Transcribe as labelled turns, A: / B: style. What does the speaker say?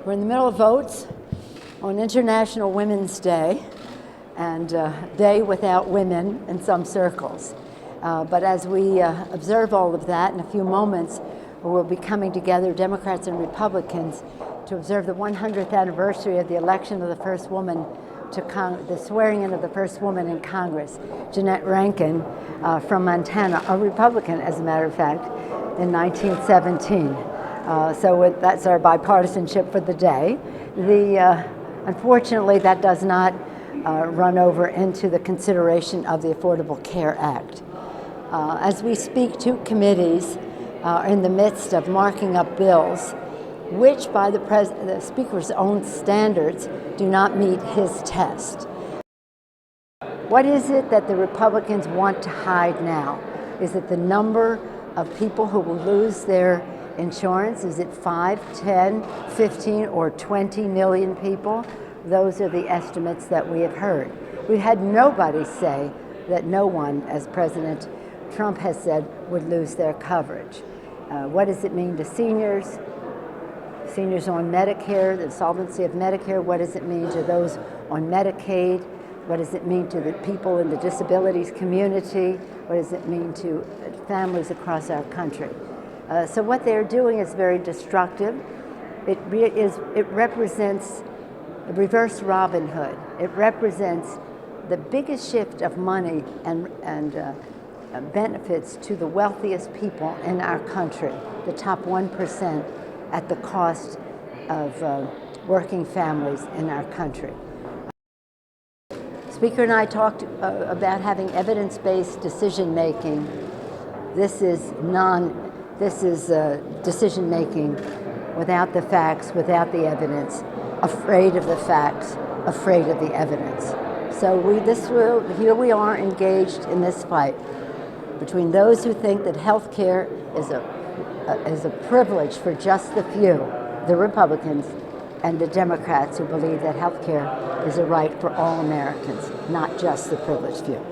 A: We're in the middle of votes on International Women's Day and Day Without Women in some circles. But as we observe all of that, in a few moments, we'll be coming together, Democrats and Republicans, to observe the 100th anniversary of the election of the first woman to the swearing in of the first woman in Congress, Jeannette Rankin from Montana, a Republican, as a matter of fact, in 1917. So that's our bipartisanship for the day. Unfortunately, that does not run over into the consideration of the Affordable Care Act. As we speak, two committees are in the midst of marking up bills which, by the Speaker's own standards, do not meet his test. What is it that the Republicans want to hide now? Is it the number of people who will lose their insurance? Is it 5, 10, 15, or 20 million people? Those are the estimates that we have heard. We had nobody say that no one, as President Trump has said, would lose their coverage. What does it mean to seniors? Seniors on Medicare, the solvency of Medicare. What does it mean to those on Medicaid? What does it mean to the people in the disabilities community? What does it mean to families across our country? So what they're doing is very destructive. It represents a reverse Robin Hood. It represents the biggest shift of money and benefits to the wealthiest people in our country, the top 1%, at the cost of working families in our country. Speaker and I talked about having evidence-based decision-making. This is decision-making without the facts, without the evidence, afraid of the facts, afraid of the evidence. So here we are engaged in this fight between those who think that health care is a privilege for just the few, the Republicans, and the Democrats who believe that health care is a right for all Americans, not just the privileged few.